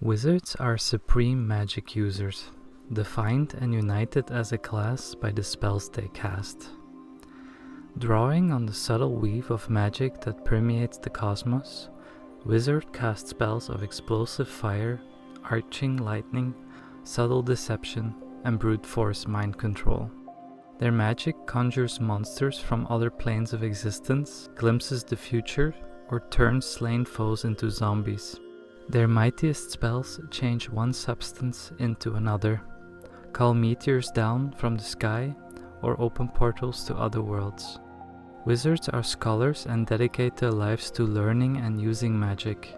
Wizards are supreme magic users, defined and united as a class by the spells they cast. Drawing on the subtle weave of magic that permeates the cosmos, wizards cast spells of explosive fire, arching lightning, subtle deception, and brute force mind control. Their magic conjures monsters from other planes of existence, glimpses the future, or turns slain foes into zombies. Their mightiest spells change one substance into another, call meteors down from the sky, or open portals to other worlds. Wizards are scholars and dedicate their lives to learning and using magic.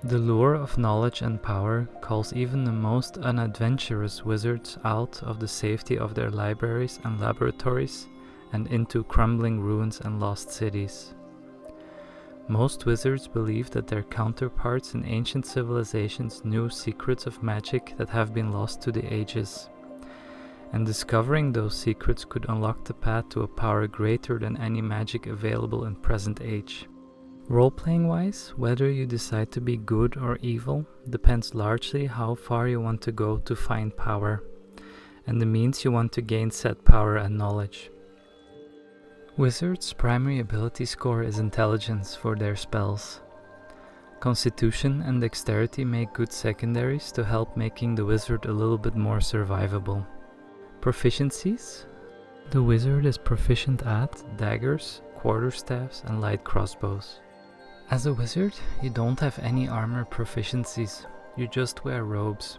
The lure of knowledge and power calls even the most unadventurous wizards out of the safety of their libraries and laboratories and into crumbling ruins and lost cities. Most wizards believe that their counterparts in ancient civilizations knew secrets of magic that have been lost to the ages, and discovering those secrets could unlock the path to a power greater than any magic available in present age. Role-playing wise, whether you decide to be good or evil depends largely how far you want to go to find power, and the means you want to gain said power and knowledge. Wizards' primary ability score is intelligence for their spells. Constitution and dexterity make good secondaries to help making the wizard a little bit more survivable. Proficiencies. The wizard is proficient at daggers, quarterstaffs, and light crossbows. As a wizard, you don't have any armor proficiencies, you just wear robes.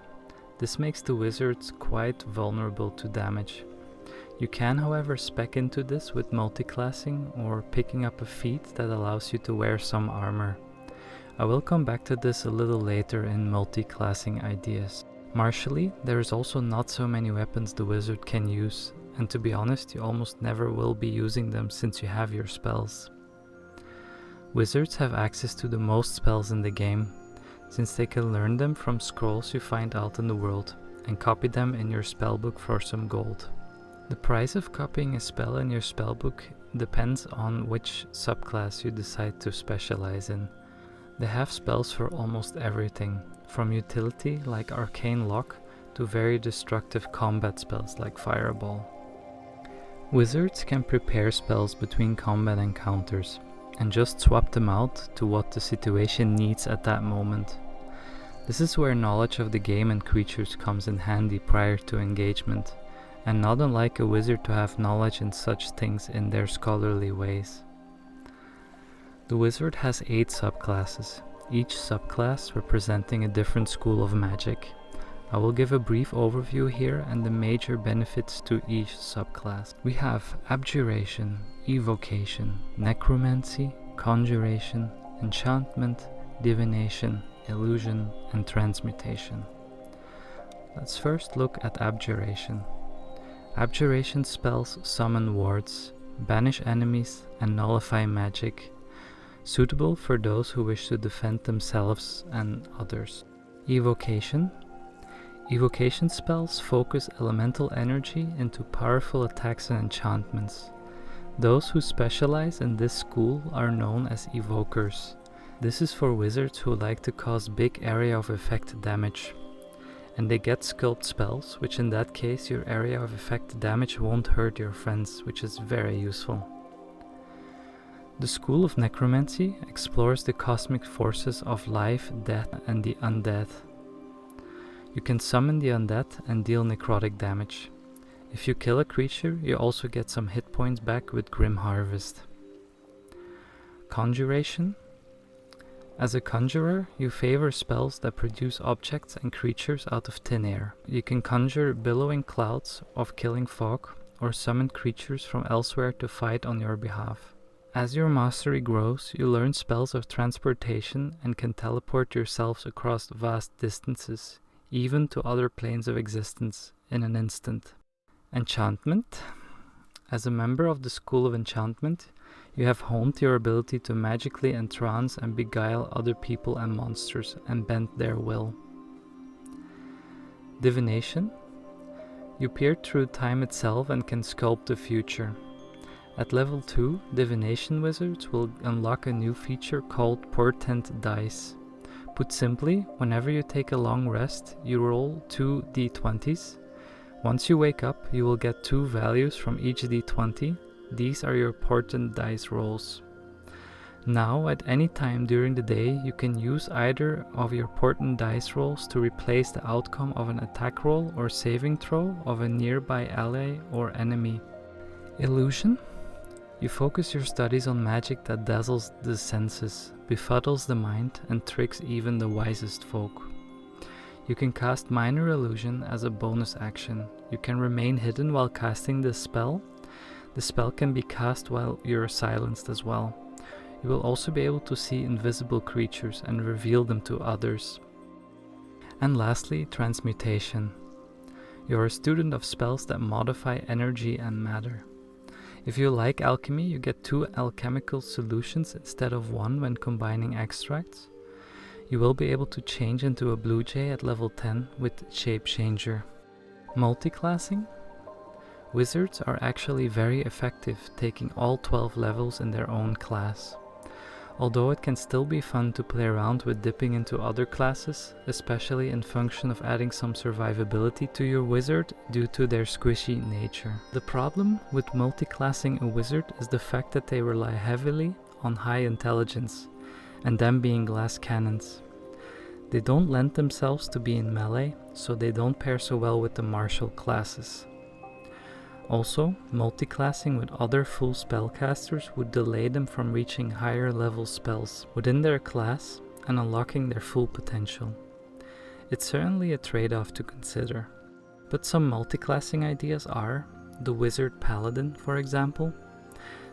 This makes the wizards quite vulnerable to damage. You can, however, spec into this with multiclassing or picking up a feat that allows you to wear some armor. I will come back to this a little later in Multiclassing Ideas. Martially, there is also not so many weapons the wizard can use, and to be honest, you almost never will be using them since you have your spells. Wizards have access to the most spells in the game, since they can learn them from scrolls you find out in the world, and copy them in your spellbook for some gold. The price of copying a spell in your spellbook depends on which subclass you decide to specialize in. They have spells for almost everything, from utility like Arcane Lock to very destructive combat spells like Fireball. Wizards can prepare spells between combat encounters and just swap them out to what the situation needs at that moment. This is where knowledge of the game and creatures comes in handy prior to engagement, and not unlike a wizard to have knowledge in such things in their scholarly ways. The wizard has 8 subclasses, each subclass representing a different school of magic. I will give a brief overview here and the major benefits to each subclass. We have Abjuration, Evocation, Necromancy, Conjuration, Enchantment, Divination, Illusion, and Transmutation. Let's first look at Abjuration. Abjuration spells summon wards, banish enemies, and nullify magic, suitable for those who wish to defend themselves and others. Evocation. Evocation spells focus elemental energy into powerful attacks and enchantments. Those who specialize in this school are known as evokers. This is for wizards who like to cause big area of effect damage. And they get sculpt spells, which in that case your area of effect damage won't hurt your friends, which is very useful. The School of Necromancy explores the cosmic forces of life, death, and the undead. You can summon the undead and deal necrotic damage. If you kill a creature, you also get some hit points back with Grim Harvest. Conjuration. As a conjurer, you favor spells that produce objects and creatures out of thin air. You can conjure billowing clouds of killing fog, or summon creatures from elsewhere to fight on your behalf. As your mastery grows, you learn spells of transportation and can teleport yourselves across vast distances, even to other planes of existence, in an instant. Enchantment. As a member of the School of Enchantment, you have honed your ability to magically entrance and beguile other people and monsters and bend their will. Divination. You peer through time itself and can sculpt the future. At level 2, Divination Wizards will unlock a new feature called Portent Dice. Put simply, whenever you take a long rest, you roll 2 d20s. Once you wake up, you will get 2 values from each d20. These are your portent dice rolls. Now, at any time during the day, you can use either of your portent dice rolls to replace the outcome of an attack roll or saving throw of a nearby ally or enemy. Illusion? You focus your studies on magic that dazzles the senses, befuddles the mind, and tricks even the wisest folk. You can cast Minor Illusion as a bonus action. You can remain hidden while casting this spell. The spell can be cast while you're silenced as well. You will also be able to see invisible creatures and reveal them to others. And lastly, Transmutation. You're a student of spells that modify energy and matter. If you like alchemy, you get 2 alchemical solutions instead of 1 when combining extracts. You will be able to change into a blue jay at level 10 with Shape Changer. Multiclassing? Wizards are actually very effective, taking all 12 levels in their own class. Although it can still be fun to play around with dipping into other classes, especially in function of adding some survivability to your wizard due to their squishy nature. The problem with multiclassing a wizard is the fact that they rely heavily on high intelligence, and them being glass cannons. They don't lend themselves to be in melee, so they don't pair so well with the martial classes. Also, multiclassing with other full spellcasters would delay them from reaching higher level spells within their class and unlocking their full potential. It's certainly a trade-off to consider. But some multiclassing ideas are the Wizard Paladin, for example.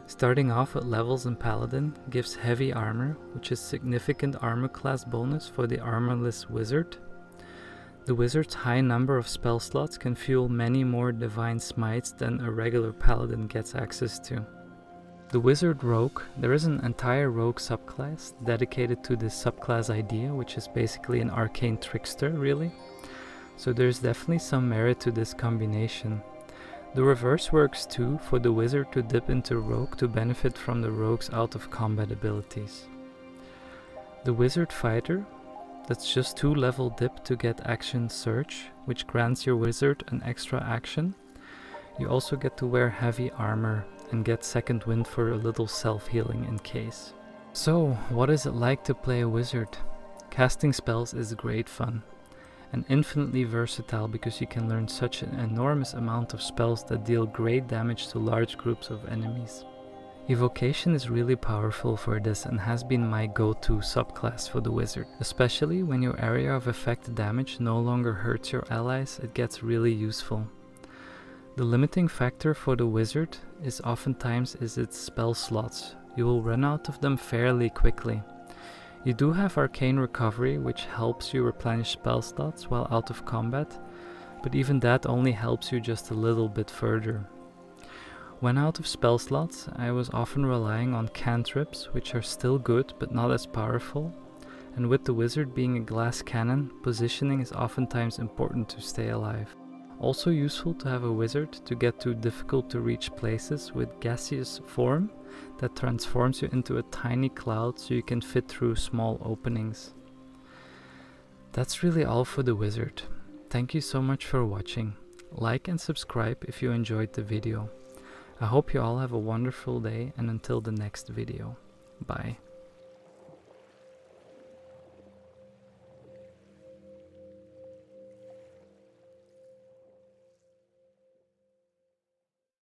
Starting off with levels in Paladin gives heavy armor, which is significant armor class bonus for the armorless wizard. The wizard's high number of spell slots can fuel many more divine smites than a regular paladin gets access to. The wizard rogue, there is an entire rogue subclass dedicated to this subclass idea, which is basically an arcane trickster, really. So there's definitely some merit to this combination. The reverse works too, for the wizard to dip into rogue to benefit from the rogue's out of combat abilities. The wizard fighter, that's just 2 level dip to get action search, which grants your wizard an extra action. You also get to wear heavy armor and get second wind for a little self-healing in case. So, what is it like to play a wizard? Casting spells is great fun and infinitely versatile because you can learn such an enormous amount of spells that deal great damage to large groups of enemies. Evocation is really powerful for this and has been my go-to subclass for the wizard. Especially when your area of effect damage no longer hurts your allies, it gets really useful. The limiting factor for the wizard is oftentimes its spell slots. You will run out of them fairly quickly. You do have Arcane Recovery, which helps you replenish spell slots while out of combat, but even that only helps you just a little bit further. When out of spell slots, I was often relying on cantrips, which are still good but not as powerful, and with the wizard being a glass cannon, positioning is oftentimes important to stay alive. Also useful to have a wizard to get to difficult to reach places with gaseous form that transforms you into a tiny cloud so you can fit through small openings. That's really all for the wizard. Thank you so much for watching. Like and subscribe if you enjoyed the video. I hope you all have a wonderful day, and until the next video. Bye.